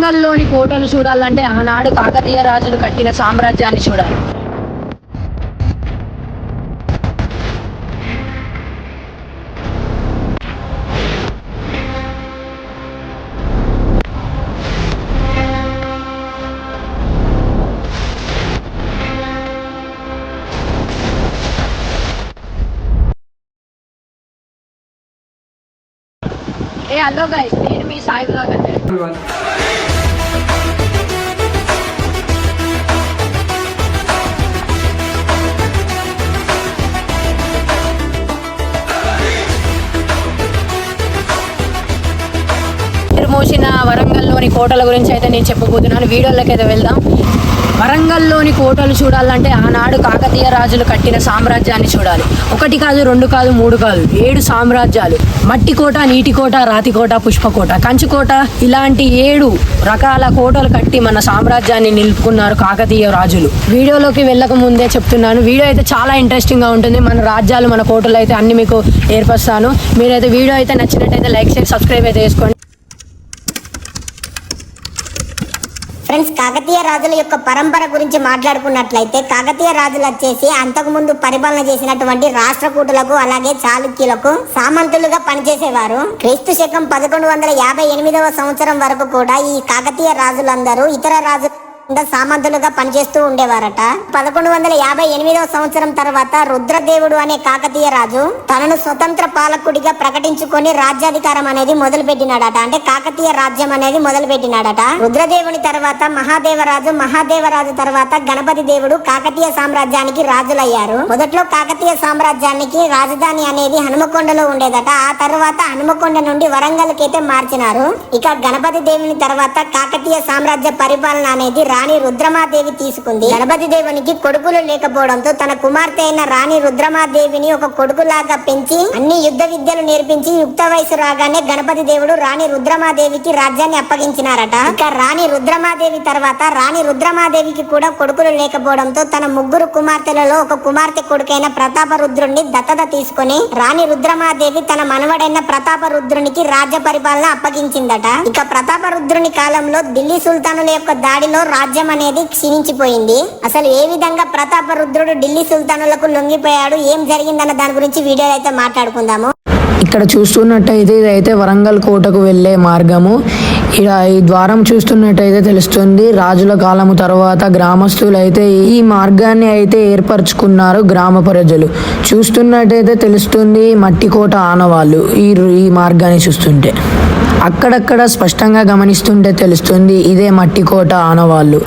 వరంగల్లోని కోటలు చూడాలంటే ఆనాడు కాకతీయ రాజులు కట్టిన సామ్రాజ్యాన్ని చూడాలి. హలో గైస్, నేను మీ సాయి బ్లాగ్ అంటే మోసిన వరంగల్లోని కోటల గురించి అయితే నేను చెప్పబోతున్నాను. వీడియోలోకి అయితే వెళ్దాం. వరంగల్లోని కోటలు చూడాలంటే ఆనాడు కాకతీయ రాజులు కట్టిన సామ్రాజ్యాన్ని చూడాలి. 1 కాదు, 2 కాదు, 3 కాదు, 7 సామ్రాజ్యాలు. మట్టి కోట, నీటి కోట, రాతి కోట, పుష్పకోట, కంచుకోట, ఇలాంటి 7 రకాల కోటలు కట్టి మన సామ్రాజ్యాన్ని నిలుపుకున్నారు కాకతీయ రాజులు. వీడియోలోకి వెళ్ళక ముందే చెప్తున్నాను, వీడియో అయితే చాలా ఇంట్రెస్టింగ్ గా ఉంటుంది. మన రాజ్యాలు, మన కోటలు అయితే అన్ని మీకు ఏర్పరుస్తాను. మీరైతే వీడియో అయితే నచ్చినట్టయితే లైక్ చేసి సబ్స్క్రైబ్ అయితే చేసుకోండి. ఫ్రెండ్స్, కాకతీయ రాజుల యొక్క పరంపర గురించి మాట్లాడుకున్నట్లయితే కాకతీయ రాజులు వచ్చేసి అంతకుముందు పరిపాలన చేసినటువంటి రాష్ట్రకూటులకు అలాగే చాళుక్యులకు సామంతులుగా పనిచేసేవారు. క్రీస్తు శకం 1158వ సంవత్సరం వరకు కూడా ఈ కాకతీయ రాజులందరూ ఇతర రాజు సామంతులుగా పనిచేస్తూ ఉండేవారట. 1158వ సంవత్సరం తర్వాత రుద్రదేవుడు అనే కాకతీయ రాజు తనను స్వతంత్ర పాలకుడిగా ప్రకటించుకొని రాజ్యాధికారం అనేది మొదలు పెట్టినాడట. అంటే కాకతీయ రాజ్యం అనేది మొదలు పెట్టినాడట. రుద్రదేవుని తర్వాత మహాదేవరాజు తర్వాత గణపతి దేవుడు కాకతీయ సామ్రాజ్యానికి రాజులయ్యారు. మొదట్లో కాకతీయ సామ్రాజ్యానికి రాజధాని అనేది హనుమకొండలో ఉండేదట. ఆ తర్వాత హనుమకొండ నుండి వరంగల్ కైతే మార్చినారు. ఇక గణపతి దేవుని తర్వాత కాకతీయ సామ్రాజ్య పరిపాలన అనేది రాణి రుద్రమాదేవి తీసుకుంది. గణపతి దేవునికి కొడుకులు లేకపోవడంతో తన కుమార్తె అయిన రాణి రుద్రమాదేవిని ఒక కొడుకులాగా పెంచి అన్ని యుద్ధ విద్యలు నేర్పించి యుక్త వయసు రాగానే గణపతి దేవుడు రాణి రుద్రమాదేవికి రాజ్యాన్ని అప్పగించినారట. ఇక రాణి రుద్రమాదేవి తర్వాత రాణి రుద్రమాదేవికి కూడా కొడుకులు లేకపోవడంతో తన 3 కుమార్తెలలో ఒక కుమార్తె కొడుకైన ప్రతాపరుద్రుణ్ణి దత్తత తీసుకుని రాణి రుద్రమాదేవి తన మనవడైన ప్రతాపరుద్రునికి రాజ్య పరిపాలన అప్పగించిందట. ఇక ప్రతాపరుద్రుని కాలంలో ఢిల్లీ సుల్తానుల యొక్క దాడిలో రాజ్యం అనేది క్షీణించిపోయింది. అసలు ఏ విధంగా ప్రతాపరుద్రుడు ఢిల్లీ సుల్తానులకు లొంగిపోయాడు, ఏం జరిగిందన్న దాని గురించి వీడియోలో అయితే మాట్లాడుకుందాము. ఇక్కడ చూస్తున్నట్టయితే ఇదైతే వరంగల్ కోటకు వెళ్ళే మార్గము. ఇలా ఈ ద్వారం చూస్తున్నట్టయితే తెలుస్తుంది, రాజుల కాలము తర్వాత గ్రామస్తులు అయితే ఈ మార్గాన్ని అయితే ఏర్పరచుకున్నారు. గ్రామ ప్రజలు చూస్తున్నట్టయితే తెలుస్తుంది మట్టి కోట ఆనవాళ్ళు. ఈ మార్గాన్ని చూస్తుంటే అక్కడక్కడ స్పష్టంగా గమనిస్తుంటే తెలుస్తుంది ఇదే మట్టి కోట ఆనవాళ్ళు.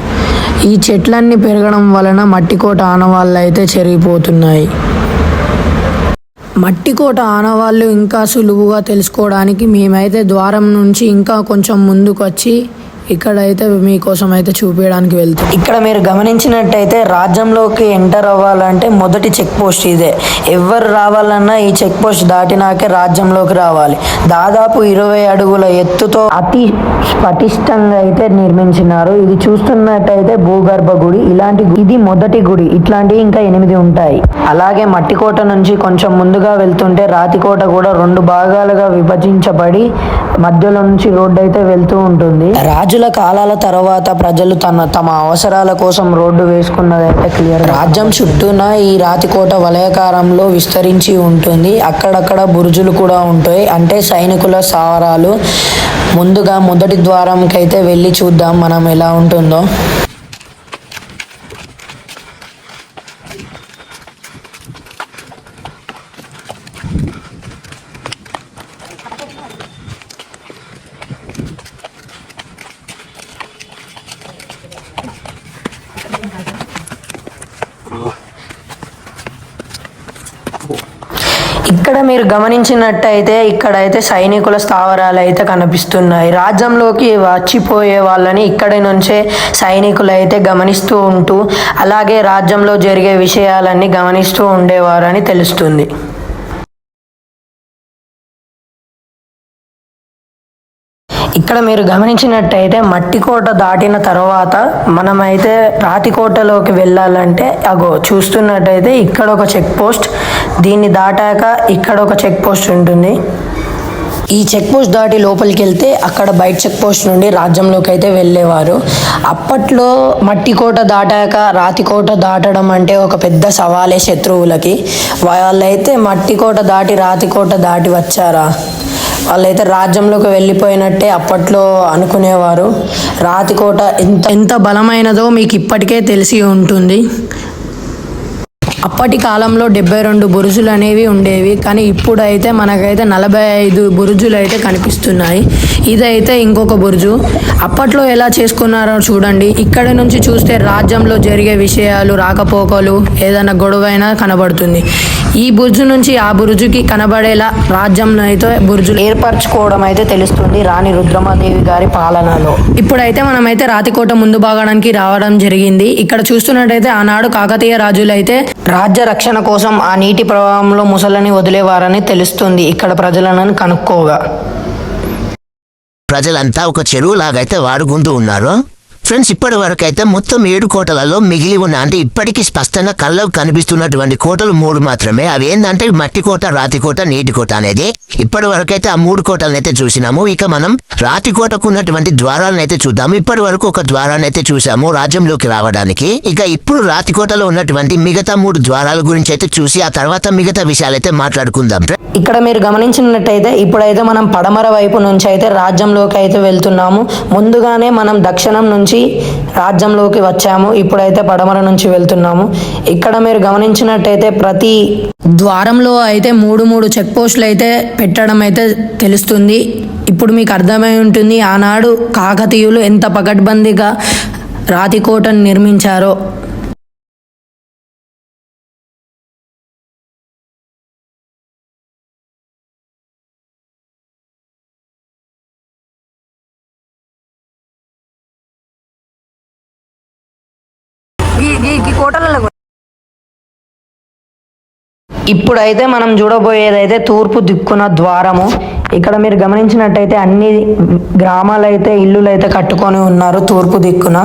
ఈ చెట్లన్నీ పెరగడం వలన మట్టి కోట ఆనవాళ్ళు అయితే చెరిగిపోతున్నాయి. మట్టి కోట ఆనవాళ్ళు ఇంకా సులువుగా తెలుసుకోవడానికి మేమైతే ద్వారం నుంచి ఇంకా కొంచెం ముందుకు వచ్చి ఇక్కడైతే మీకోసం అయితే చూపించడానికి వెళ్తాం. ఇక్కడ మీరు గమనించినట్టయితే రాజ్యంలోకి ఎంటర్ అవ్వాలంటే మొదటి చెక్ పోస్ట్ ఇదే. ఎవరు రావాలన్నా ఈ చెక్ పోస్ట్ దాటినాకే రాజ్యంలోకి రావాలి. దాదాపు 20 అడుగుల ఎత్తుతో అతి పటిష్టంగా అయితే నిర్మించినారు. ఇది చూస్తున్నట్టయితే భూగర్భ గుడి. ఇది మొదటి గుడి. ఇట్లాంటివి ఇంకా 8 ఉంటాయి. అలాగే మట్టి కోట నుంచి కొంచెం ముందుగా వెళ్తుంటే రాతి కోట కూడా 2 భాగాలుగా విభజించబడి మధ్యలో నుంచి రోడ్డు అయితే వెళ్తూ ఉంటుంది. రాజుల కాలాల తర్వాత ప్రజలు తమ అవసరాల కోసం రోడ్డు వేసుకున్నదైతే క్లియర్. రాజ్యం చుట్టూన ఈ రాతికోట వలయాకారంలో విస్తరించి ఉంటుంది. అక్కడక్కడ బురుజులు కూడా ఉంటాయి, అంటే సైనికుల స్థావరాలు. ముందుగా మొదటి ద్వారంకి అయితే వెళ్ళి చూద్దాం మనం ఎలా ఉంటుందో. ఇక్కడ మీరు గమనించినట్టయితే ఇక్కడైతే సైనికుల స్థావరాలు అయితే కనిపిస్తున్నాయి. రాజ్యంలోకి వచ్చిపోయే వాళ్ళని ఇక్కడి నుంచే సైనికులు అయితే గమనిస్తూ ఉంటూ అలాగే రాజ్యంలో జరిగే విషయాలన్నీ గమనిస్తూ ఉండేవారని తెలుస్తుంది. ఇక్కడ మీరు గమనించినట్టయితే మట్టి కోట దాటిన తర్వాత మనమైతే రాతి కోటలోకి వెళ్ళాలంటే చూస్తున్నట్టయితే ఇక్కడ ఒక చెక్ పోస్ట్, దీన్ని దాటాక ఇక్కడ ఒక చెక్ పోస్ట్ ఉంటుంది. ఈ చెక్ పోస్ట్ దాటి లోపలికి వెళ్తే అక్కడ బయట చెక్ పోస్ట్ నుండి రాజ్యంలోకి అయితే వెళ్ళేవారు. అప్పట్లో మట్టి కోట దాటాక రాతి కోట దాటడం అంటే ఒక పెద్ద సవాలే శత్రువులకి. వాళ్ళైతే మట్టి కోట దాటి రాతి కోట దాటి వచ్చారా, వాళ్ళైతే రాజ్యంలోకి వెళ్ళిపోయినట్టే అప్పట్లో అనుకునేవారు. రాతి కోట ఎంత బలమైనదో మీకు ఇప్పటికే తెలిసి ఉంటుంది. అప్పటి కాలంలో 72 బురుజులు అనేవి ఉండేవి, కానీ ఇప్పుడైతే మనకైతే 45 బురుజులు అయితే కనిపిస్తున్నాయి. ఇదైతే ఇంకొక బురుజు. అప్పట్లో ఎలా చేసుకున్నారో చూడండి. ఇక్కడ నుంచి చూస్తే రాజ్యంలో జరిగే విషయాలు, రాకపోకలు, ఏదైనా గొడవైనా కనబడుతుంది. ఈ బురుజు నుంచి ఆ బురుజుకి కనబడేలా రాజ్యంలో అయితే బురుజులు ఏర్పరచుకోవడం అయితే తెలుస్తుంది రాణి రుద్రమాదేవి గారి పాలనలో. ఇప్పుడైతే మనమైతే రాతికోట ముందు భాగానికి రావడం జరిగింది. ఇక్కడ చూస్తున్నట్టయితే ఆనాడు కాకతీయ రాజులు అయితే రాజ్య రక్షణ కోసం ఆ నీటి ప్రవాహంలో ముసలని వదిలేవారని తెలుస్తుంది ఇక్కడ ప్రజలను కనుక్కోగా. ప్రజలంతా ఒక చెరువు లాగైతే వాడుకుంటూ ఉన్నారు. ఫ్రెండ్స్, ఇప్పటి వరకు అయితే మొత్తం 7 కోటలలో మిగిలి ఉన్న, అంటే ఇప్పటికీ స్పష్టంగా కళ్ళకు కనిపిస్తున్నటువంటి కోటలు 3 మాత్రమే. అవి ఏంటంటే మట్టి కోట, రాతి కోట, నీటి కోట అనేది. ఇప్పటి వరకు అయితే ఆ 3 కోటలను అయితే చూసినాము. ఇక మనం రాతి కోటకు ఉన్నటువంటి ద్వారాలను అయితే చూద్దాము. ఇప్పటి వరకు ఒక ద్వారాన్ని అయితే చూసాము రాజ్యంలోకి రావడానికి. ఇక ఇప్పుడు రాతి కోటలో ఉన్నటువంటి మిగతా 3 ద్వారాల గురించి అయితే చూసి ఆ తర్వాత మిగతా విషయాలైతే మాట్లాడుకుందాం. ఇక్కడ మీరు గమనించినట్టయితే ఇప్పుడైతే మనం పడమర వైపు నుంచి అయితే రాజ్యంలోకి అయితే వెళ్తున్నాము. ముందుగానే మనం దక్షిణం నుంచి రాజ్యంలోకి వచ్చాము. ఇప్పుడైతే పడమర నుంచి వెళ్తున్నాము. ఇక్కడ మీరు గమనించినట్టయితే ప్రతి ద్వారంలో అయితే 3 చెక్ పోస్టులు అయితే పెట్టడం అయితే తెలుస్తుంది. ఇప్పుడు మీకు అర్థమై ఉంటుంది ఆనాడు కాకతీయులు ఎంత పకడ్బందీగా రాతికోటను నిర్మించారో. ఇప్పుడైతే మనం చూడబోయేదైతే తూర్పు దిక్కున ద్వారము. ఇక్కడ మీరు గమనించినట్టయితే అన్ని గ్రామాలైతే ఇల్లులైతే కట్టుకొని ఉన్నారు తూర్పు దిక్కున.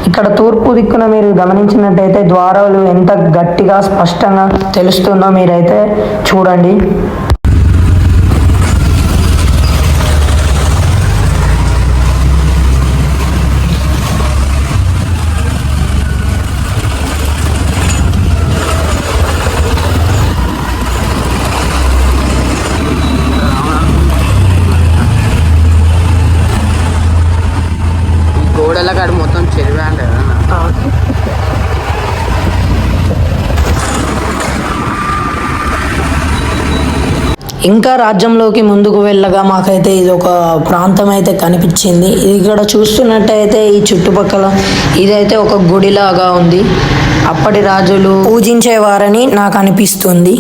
ఇక్కడ తూర్పు దిక్కున మీరు గమనించినట్టయితే ద్వారాలు ఎంత గట్టిగా స్పష్టంగా తెలుస్తుందో మీరైతే చూడండి. గోడలకాడు మొత్తం చెరువే అంటే ఇంకా రాజ్యంలోకి ముందుకు వెళ్ళగా మాకైతే ఇది ఒక ప్రాంతం అయితే కనిపించింది. ఇక్కడ చూస్తున్నట్టయితే ఈ చుట్టుపక్కల ఇదైతే ఒక గుడిలాగా ఉంది. అప్పటి రాజులు పూజించేవారని నాకు అనిపిస్తుంది.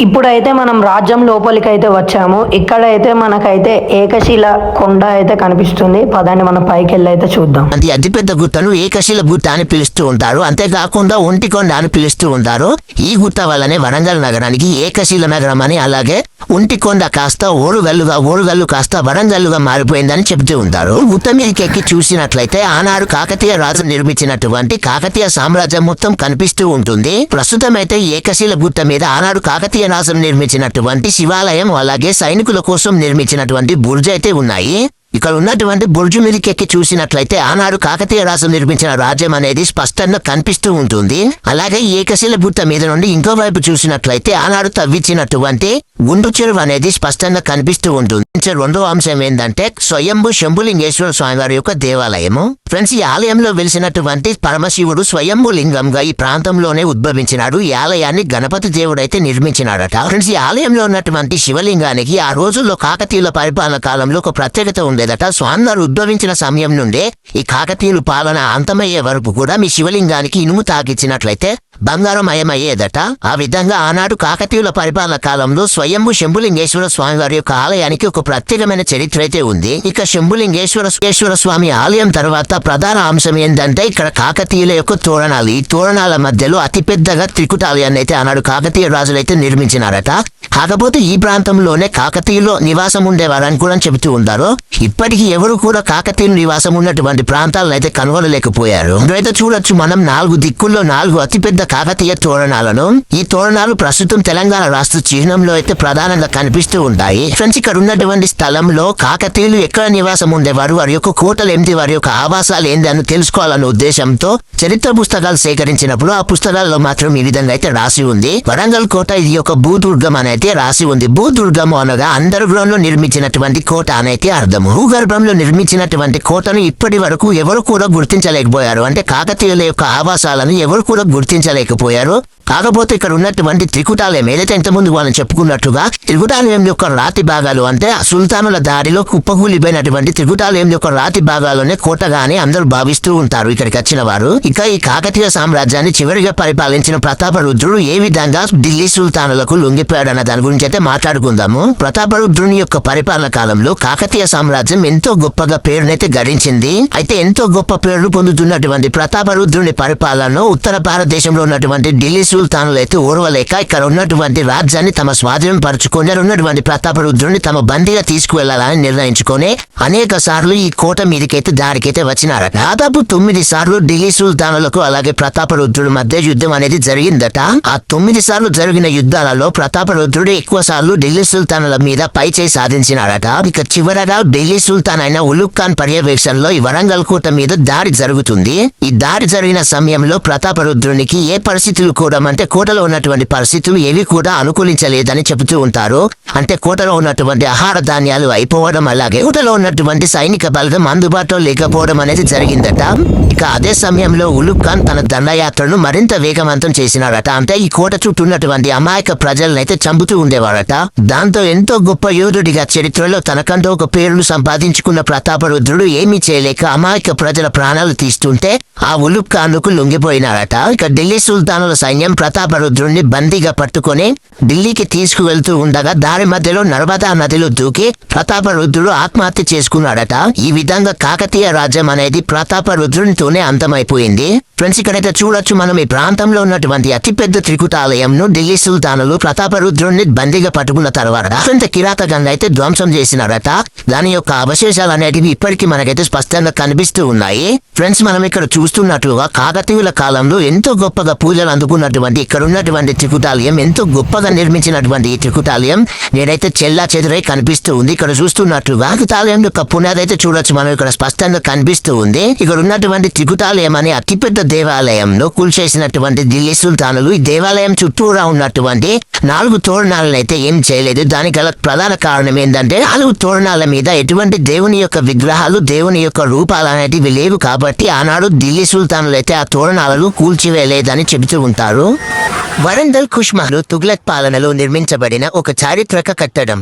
ఇప్పుడైతే మనం రాజ్యం లోపలికి అయితే వచ్చాము. ఇక్కడైతే మనకైతే ఏకశిల కొండ అయితే కనిపిస్తుంది. పదండి మనం పైకి వెళ్ళి అయితే చూద్దాం. అది అతిపెద్ద గుట్టను ఏకశిల గుట్ట అని పిలుస్తూ ఉంటారు. అంతేకాకుండా ఒంటికొండ అని పిలుస్తూ ఉంటారు. ఈ గుట్ట వల్లనే వరంగల్ నగరానికి ఏకశిల నగరం అని, అలాగే ఒంటికొండ కాస్త ఓరుగల్లు కాస్త వరంగల్లుగా మారిపోయిందని చెబుతూ ఉంటారు. గుట్ట మీదకి ఎక్కి చూసినట్లయితే ఆనాడు కాకతీయ రాజు నిర్మించినటువంటి కాకతీయ సామ్రాజ్యం మొత్తం కనిపిస్తూ ఉంటుంది. ప్రస్తుతం అయితే ఏకశిల గుట్ట మీద ఆనాడు కాకతీయ రాజు నిర్మించినటువంటి శివాలయం, అలాగే సైనికుల కోసం నిర్మించినటువంటి బుర్జు అయితే ఉన్నాయి. ఇక్కడ ఉన్నటువంటి బుర్జు మీదకి ఎక్కి చూసినట్లయితే ఆనాడు కాకతీయ రాజు నిర్మించిన రాజ్యం అనేది స్పష్టంగా కనిపిస్తూ ఉంటుంది. అలాగే ఏకశిల గుట్ట మీద నుండి ఇంకో వైపు చూసినట్లయితే ఆనాడు తవ్వించినటువంటి గుండు చెరువు అనేది స్పష్టంగా కనిపిస్తూ ఉంటుంది. రెండో అంశం ఏంటంటే స్వయంభూ శంభులింగేశ్వర స్వామి వారి యొక్క దేవాలయము. ఫ్రెండ్స్, ఈ ఆలయంలో వెలిసినటువంటి పరమశివుడు స్వయంభూ లింగంగా ఈ ప్రాంతంలోనే ఉద్భవించినాడు. ఈ ఆలయాన్ని గణపతి దేవుడైతే నిర్మించినాడట. ఫ్రెండ్స్, ఈ ఆలయంలో ఉన్నటువంటి శివలింగానికి ఆ రోజుల్లో కాకతీయుల పరిపాలన కాలంలో ఒక ప్రత్యేకత ఉండేదట. స్వామివారు ఉద్భవించిన సమయం నుండే ఈ కాకతీయుల పాలన అంతమయ్యే వరకు కూడా మీ శివలింగానికి ఇనుము తాకిచ్చినట్లయితే బంగారం మయమయ్యేదట. ఆ విధంగా ఆనాడు కాకతీయుల పరిపాలన కాలంలో స్వయంభూ శంభులింగేశ్వర స్వామి వారి యొక్క ఆలయానికి ఒక ప్రత్యేకమైన చరిత్ర అయితే ఉంది. ఇక శంభులింగేశ్వర స్వామి ఆలయం తర్వాత ప్రధాన అంశం ఏంటంటే ఇక్కడ కాకతీయుల యొక్క తోరణాలు. ఈ తోరణాల మధ్యలో అతిపెద్దగా త్రికుటాలయాన్ని అయితే ఆనాడు కాకతీయ రాజులు అయితే నిర్మించినారట. కాకపోతే ఈ ప్రాంతంలోనే కాకతీయులు నివాసం ఉండేవారని కూడా చెబుతూ ఉంటారు. ఇప్పటికీ ఎవరు కూడా కాకతీయులు నివాసం ఉన్నటువంటి ప్రాంతాలను అయితే కనుగొనలేకపోయారు. అయితే చూడొచ్చు మనం 4 దిక్కుల్లో 4 అతిపెద్ద కాకతీయ తోరణాలను. ఈ తోరణాలు ప్రస్తుతం తెలంగాణ రాష్ట్ర చిహ్నంలో అయితే ప్రధానంగా కనిపిస్తూ ఉంటాయి. ఫ్రెండ్స్, ఇక్కడ ఉన్నటువంటి స్థలంలో కాకతీయులు ఎక్కడ నివాసం ఉండేవారు, వారి యొక్క కోటలు ఏంటి, వారి యొక్క ఆవాసాలు ఏంటి అని తెలుసుకోవాలన్న ఉద్దేశంతో చరిత్ర పుస్తకాలు సేకరించినప్పుడు ఆ పుస్తకాల్లో మాత్రం ఈ విధంగా అయితే రాసి ఉంది. వరంగల్ కోట ఇది ఒక భూదుర్గం అని అయితే రాసి ఉంది. భూదుర్గం అనగా అండర్ గ్రౌండ్ లో నిర్మించినటువంటి కోట అనైతే అర్థము. భూగర్భంలో నిర్మించినటువంటి కోటను ఇప్పటి వరకు ఎవరు కూడా గుర్తించలేకపోయారు. అంటే కాకతీయుల యొక్క ఆవాసాలను ఎవరు కూడా గుర్తించలేకపోయారు. కాకపోతే ఇక్కడ ఉన్నటువంటి త్రికుటాలయం ఏదైతే ఇంతకుముందు వాళ్ళని చెప్పుకున్నట్టుగా త్రికుటాలయం యొక్క రాతి భాగాలు, అంటే సుల్తానుల దారిలో కుప్పకూలిపోయినటువంటి త్రికుటాలయం యొక్క రాతి భాగాల్లోనే కోటగానే అందరూ భావిస్తూ ఉంటారు ఇక్కడికి వచ్చిన వారు. ఇక ఈ కాకతీయ సామ్రాజ్యాన్ని చివరిగా పరిపాలించిన ప్రతాపరుద్రుడు ఏ విధంగా ఢిల్లీ సుల్తానులకు లొంగిపోయాడు అన్న దాని గురించి అయితే మాట్లాడుకుందాము. ప్రతాపరుద్రుని యొక్క పరిపాలన కాలంలో కాకతీయ సామ్రాజ్యం ఎంతో గొప్పగా పేరునైతే గడించింది. అయితే ఎంతో గొప్ప పేరు పొందుతున్నటువంటి ప్రతాపరుద్రుని పరిపాలనలో ఉత్తర భారతదేశంలో ఉన్నటువంటి ఢిల్లీ సుల్తానులు అయితే ఓర్వలేక ఇక్కడ ఉన్నటువంటి రాజ్యాన్ని తమ స్వాధీనం పరుచుకొని ఉన్నటువంటి ప్రతాపరుద్రుని తమ బందీగా తీసుకువెళ్లాలని నిర్ణయించుకొని అనేక సార్లు ఈ కోట మీదకైతే దారికైతే వచ్చినారట. దాదాపు 9 సార్లు ఢిల్లీ సుల్తానులకు అలాగే ప్రతాపరుద్రుడి మధ్య యుద్ధం అనేది జరిగిందట. ఆ 9 సార్లు జరిగిన యుద్ధాలలో ప్రతాపరుద్రుడు ఎక్కువ సార్లు ఢిల్లీ సుల్తానుల మీద పైచేయి సాధించినారట. ఇక చివరగా ఢిల్లీ సుల్తాన్ అయిన ఉలుగ్ ఖాన్ పర్యవేక్షణలో ఈ వరంగల్ కోట మీద దాడి జరుగుతుంది. ఈ దాడి జరిగిన సమయంలో ప్రతాపరుద్రునికి ఏ పరిస్థితులు కూడా, అంటే కోటలో ఉన్నటువంటి పరిస్థితులు ఏవి కూడా అనుకూలించలేదని చెబుతూ ఉంటారు. అంటే కోటలో ఉన్నటువంటి ఆహార ధాన్యాలు అయిపోవడం, అలాగే కోటలో ఉన్నటువంటి సైనిక బలగం అందుబాటులో లేకపోవడం అనేది జరిగిందట. ఇక అదే సమయంలో ఉలుగ్ ఖాన్ తన దండయాత్రను మరింత వేగవంతం చేసినారట. అంటే ఈ కోట చుట్టూ ఉన్నటువంటి అమాయక ప్రజలను అయితే చంపుతూ ఉండేవారట. దాంతో ఎంతో గొప్ప యోధుడిగా చరిత్రలో తనకంటూ ఒక పేరును సంపాదించుకున్న ప్రతాపరుద్రుడు ఏమీ చేయలేక అమాయక ప్రజల ప్రాణాలు తీస్తుంటే ఆ ఉలుగ్ ఖాన్కు లొంగిపోయినారట. ఇక ఢిల్లీ సుల్తానుల సైన్యం ప్రతాపరుద్రుడిని బందీగా పట్టుకొని ఢిల్లీకి తీసుకువెళ్తూ ఉండగా దారి మధ్యలో నర్మదా నదిలో దూకి ప్రతాపరుద్రుడు ఆత్మహత్య చేసుకున్నాడట. ఈ విధంగా కాకతీయ రాజ్యం అనేది ప్రతాపరుద్రునితోనే అంతమైపోయింది. ఫ్రెండ్స్, ఇక్కడైతే చూడొచ్చు మనం ఈ ప్రాంతంలో ఉన్నటువంటి అతిపెద్ద త్రికుటాలయంను ఢిల్లీ సుల్తానులు ప్రతాపరుద్రుడిని బందీగా పట్టుకున్న తర్వాత అత్యంత కిరాతకంగా అయితే ధ్వంసం చేసినారట. దాని యొక్క అవశేషాలు అనేటివి ఇప్పటికీ మనకైతే స్పష్టంగా కనిపిస్తూ ఉన్నాయి. ఫ్రెండ్స్, మనం ఇక్కడ చూస్తున్నట్లుగా కాకతీయుల కాలంలో ఎంతో గొప్పగా పూజలు అందుకున్నటువంటి ఇక్కడ ఉన్నటువంటి త్రికుటాలయం, ఎంతో గొప్పగా నిర్మించినటువంటి ఈ త్రికుటాలయం నేనైతే చెల్లా చెదురై కనిపిస్తూ ఉంది. ఇక్కడ చూస్తున్నట్లుగా త్రికుటాలయం యొక్క పునాది అయితే చూడొచ్చు మనం ఇక్కడ స్పష్టంగా కనిపిస్తూ ఉంది. ఇక్కడ ఉన్నటువంటి త్రికుటాలయం అనే అతిపెద్ద దేవాలయంలో కూల్చేసినటువంటి ఢిల్లీ సుల్తానులు ఈ దేవాలయం చుట్టూరా ఉన్నటువంటి 4 తోరణాలను అయితే ఏం చేయలేదు. దానికి గల ప్రధాన కారణం ఏంటంటే 4 తోరణాల మీద ఎటువంటి దేవుని యొక్క విగ్రహాలు, దేవుని యొక్క రూపాలు అనేటివి లేవు కాబట్టి ఆనాడు ఢిల్లీ సుల్తానులు అయితే ఆ తోరణాలను కూల్చివేయలేదని చెబుతూ ఉంటారు. వరంగల్ ఖుష్మహల్ తుగ్లక్ పాలనలో నిర్మించబడిన ఒక చారిత్రక కట్టడం.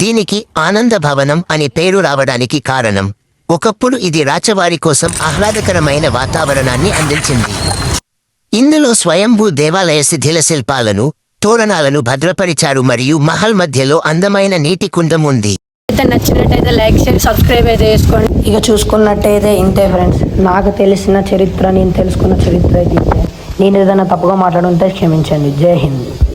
దీనికి ఆనంద భవనం అనే పేరు రావడానికి కారణం ఒకప్పుడు ఇది రాచవారి కోసం ఆహ్లాదకరమైన వాతావరణాన్ని అందించింది. ఇందులో స్వయంభూ దేవాలయ శిథిల శిల్పాలను, తోరణాలను భద్రపరిచారు మరియు మహల్ మధ్యలో అందమైన నీటి కుండం ఉంది. అయితే నచ్చినట్టయితే లైక్ చేసి సబ్స్క్రైబ్ అయితే చేసుకోండి. ఇక చూసుకున్నట్టయితే ఇంతే ఫ్రెండ్స్, నాకు తెలిసిన చరిత్ర, నేను తెలుసుకున్న చరిత్ర అయితే ఇంతే. నేను ఏదైనా తప్పుగా మాట్లాడుంటే క్షమించండి. జై హింద్.